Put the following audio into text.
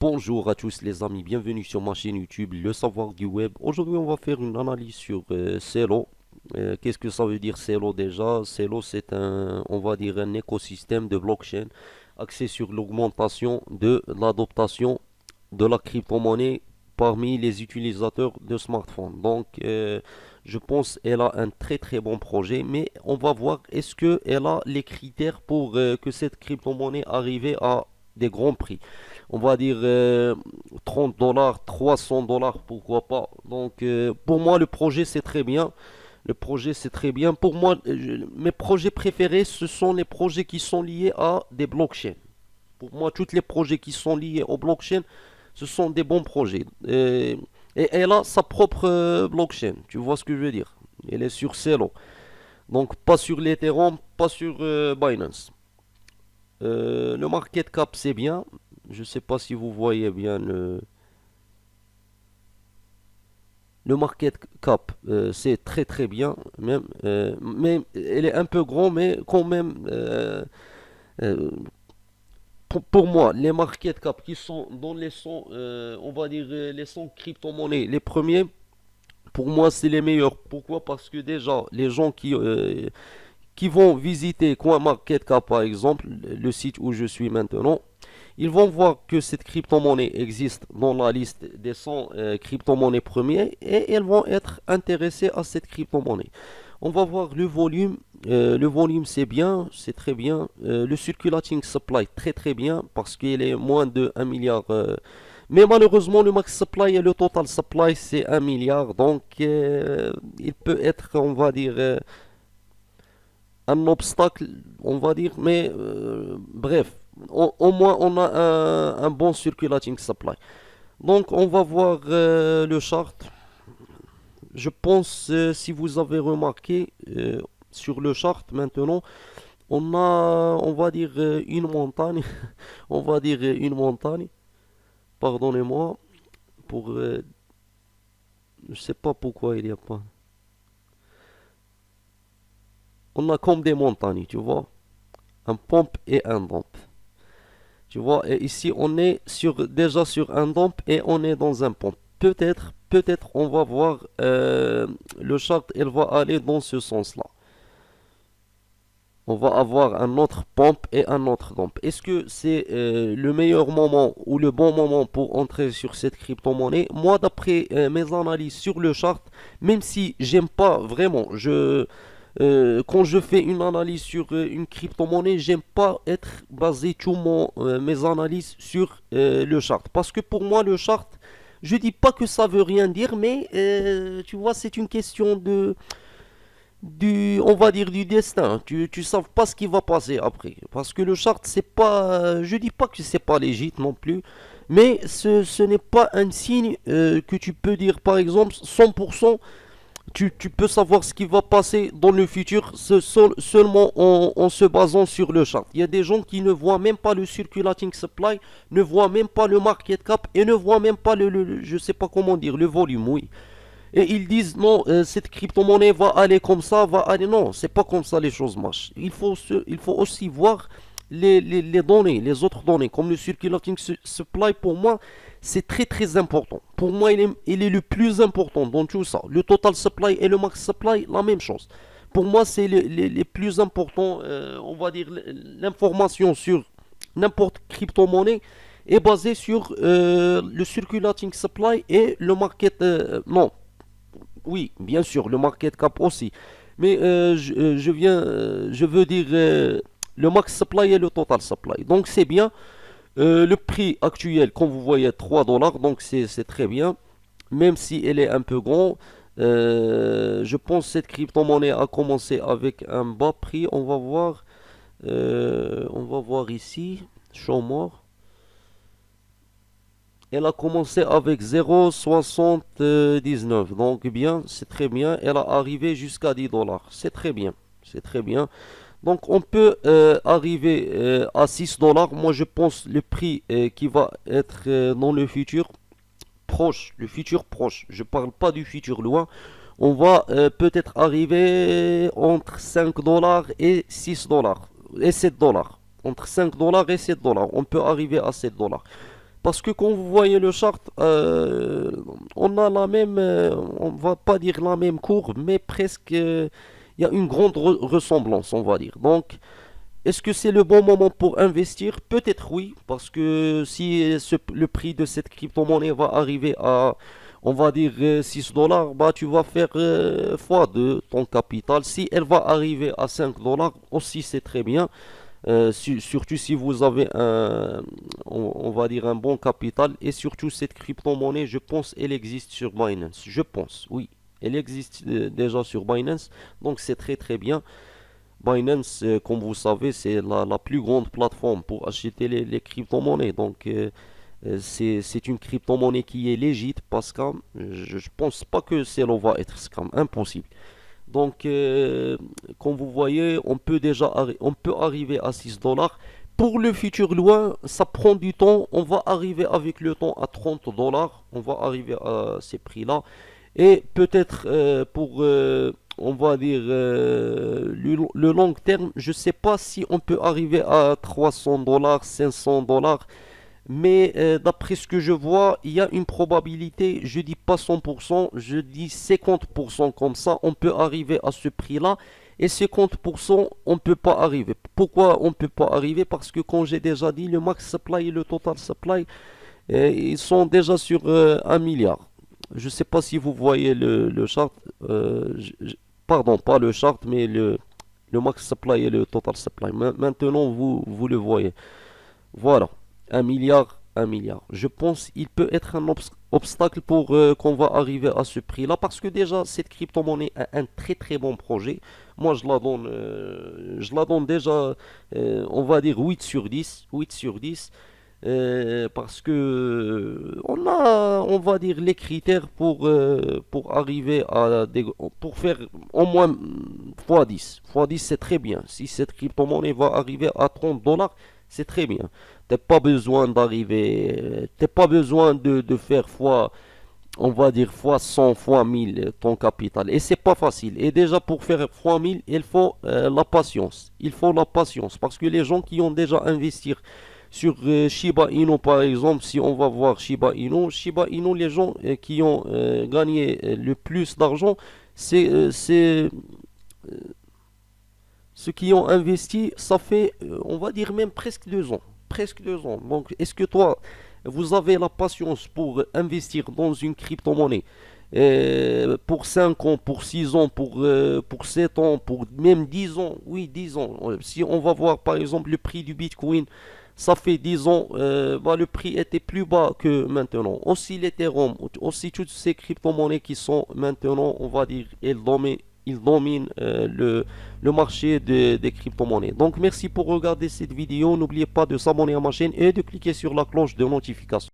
Bonjour à tous les amis, bienvenue sur ma chaîne YouTube Le Savoir du Web. Aujourd'hui on va faire une analyse sur Celo. Qu'est-ce que ça veut dire Celo déjà? Celo c'est on va dire un écosystème de blockchain axé sur l'augmentation de l'adoption de la crypto-monnaie parmi les utilisateurs de smartphones. Je pense qu'elle a un très très bon projet, mais on va voir est-ce qu'elle a les critères pour que cette crypto-monnaie arrive à des grands prix. On va dire 30 dollars, 300 dollars, pourquoi pas. Pour moi, le projet c'est très bien. Le projet c'est très bien. Pour moi, mes projets préférés, ce sont les projets qui sont liés à des blockchains. Pour moi, tous les projets qui sont liés aux blockchains, ce sont des bons projets. Et elle a sa propre blockchain. Tu vois ce que je veux dire? Elle est sur Celo. Donc, pas sur l'Ethereum, pas sur Binance. Le market cap, c'est bien. Je ne sais pas si vous voyez bien le market cap. C'est très très bien. Mais elle est un peu grand, mais quand même, euh, pour moi, les market cap qui sont dans les 100, on va dire les 100 crypto-monnaies, les premiers, pour moi, c'est les meilleurs. Pourquoi? Parce que déjà, les gens qui vont visiter CoinMarketCap, par exemple, le site où je suis maintenant, ils vont voir que cette crypto-monnaie existe dans la liste des 100 crypto-monnaies premiers et elles vont être intéressées à cette crypto-monnaie. On va voir le volume. Le volume c'est bien, c'est très bien. Le circulating supply très très bien parce qu'il est moins de 1 milliard. Mais malheureusement le max supply et le total supply c'est 1 milliard. Il peut être, on va dire, un obstacle, on va dire, mais bref, au moins on a un bon circulating supply. Donc on va voir le chart. Je pense, si vous avez remarqué, sur le chart maintenant, on va dire une montagne, on va dire une montagne, pardonnez-moi, pour, je sais pas pourquoi il n'y a pas. On a comme des montagnes, tu vois, un pump et un dump. Tu vois, et ici on est déjà sur un dump et on est dans un pump. Peut-être on va voir le chart, elle va aller dans ce sens-là. On va avoir un autre pump et un autre dump. Est-ce que c'est le meilleur moment ou le bon moment pour entrer sur cette crypto-monnaie? Moi, d'après mes analyses sur le chart, même si j'aime pas vraiment, quand je fais une analyse sur une crypto-monnaie, j'aime pas être basé mes analyses sur le chart. Parce que pour moi, le chart, je dis pas que ça veut rien dire, mais tu vois, c'est une question on va dire du destin. Tu sais pas ce qui va passer après. Parce que le chart, c'est pas, je dis pas que c'est pas légitime non plus, mais ce n'est pas un signe que tu peux dire, par exemple, 100%. Tu peux savoir ce qui va passer dans le futur seulement en se basant sur le chart. Il y a des gens qui ne voient même pas le circulating supply, ne voient même pas le market cap et ne voient même pas je sais pas comment dire, le volume, oui. Et ils disent non, cette crypto-monnaie va aller comme ça, va aller. Non, c'est pas comme ça les choses marchent. Il faut aussi voir les données, les autres données, comme le circulating supply. Pour moi, c'est très très important. Pour moi, il est le plus important dans tout ça. Le total supply et le max supply, la même chose. Pour moi, c'est les plus importants, on va dire, l'information sur n'importe crypto-monnaie est basée sur le circulating supply et le market. Non, oui, bien sûr, le market cap aussi. Mais je veux dire le max supply et le total supply. Donc c'est bien. Le prix actuel, comme vous voyez, 3 dollars. Donc c'est très bien. Même si elle est un peu grand. Je pense que cette crypto-monnaie a commencé avec un bas prix. On va voir ici. Show more. Elle a commencé avec 0,79. Donc bien, c'est très bien. Elle a arrivé jusqu'à 10 dollars. C'est très bien. C'est très bien. Donc on peut arriver à 6 dollars. Moi je pense le prix qui va être dans le futur proche. Le futur proche. Je parle pas du futur loin. On va peut-être arriver entre 5 dollars et 6 dollars. Et 7 dollars. Entre 5 dollars et 7 dollars. On peut arriver à 7 dollars. Parce que quand vous voyez le chart, on a la même, on va pas dire la même courbe, mais presque, il y a une grande ressemblance, on va dire. Donc, est-ce que c'est le bon moment pour investir? Peut-être oui, parce que si le prix de cette crypto-monnaie va arriver à, on va dire, 6 dollars, bah tu vas faire fois 2 ton capital. Si elle va arriver à 5 dollars, aussi c'est très bien. Surtout si vous avez on va dire un bon capital, et surtout cette crypto-monnaie, je pense, elle existe sur Binance. Je pense, oui. Elle existe déjà sur Binance, donc c'est très très bien. Binance, comme vous savez, c'est la plus grande plateforme pour acheter les crypto-monnaies. Donc, c'est une crypto-monnaie qui est légite, pas scam. Je pense pas que celle va être scam, impossible. Donc, comme vous voyez, on peut arriver à 6 dollars. Pour le futur loin, ça prend du temps. On va arriver avec le temps à 30 dollars. On va arriver à ces prix-là. Et peut-être on va dire, le long terme, je ne sais pas si on peut arriver à 300 dollars, 500 dollars. Mais d'après ce que je vois, il y a une probabilité, je dis pas 100%, je dis 50% comme ça, on peut arriver à ce prix-là. Et 50%, on ne peut pas arriver. Pourquoi on ne peut pas arriver? Parce que comme j'ai déjà dit, le max supply et le total supply, ils sont déjà sur 1 milliard. Je ne sais pas si vous voyez le chart. Pardon, pas le chart, mais le max supply et le total supply. Maintenant, vous le voyez. Voilà, 1 milliard, 1 milliard. Je pense qu'il peut être un obstacle pour qu'on va arriver à ce prix-là, parce que déjà, cette crypto-monnaie a un très très bon projet. Moi, je la donne déjà, on va dire 8 sur 10, 8 sur 10. Parce que on va dire, les critères pour arriver pour faire au moins x10. X10, c'est très bien. Si cette crypto-monnaie va arriver à 30 dollars, c'est très bien. T'as pas besoin de faire on va dire fois 100, fois 1000 ton capital. Et c'est pas facile. Et déjà pour faire fois 1000, il faut la patience. Il faut la patience. Parce que les gens qui ont déjà investi sur Shiba Inu par exemple, si on va voir Shiba Inu, les gens qui ont gagné le plus d'argent, c'est ceux qui ont investi, ça fait, on va dire même presque 2 ans. Presque 2 ans. Donc, est-ce que toi, vous avez la patience pour investir dans une crypto-monnaie pour 5 ans, pour 6 ans, pour 7 ans, pour même 10 ans? Oui, 10 ans. Si on va voir par exemple le prix du Bitcoin, ça fait 10 ans, bah, le prix était plus bas que maintenant. Aussi l'Ethereum, aussi toutes ces crypto-monnaies qui sont maintenant, on va dire, ils dominent le marché des crypto-monnaies. Donc merci pour regarder cette vidéo. N'oubliez pas de s'abonner à ma chaîne et de cliquer sur la cloche de notification.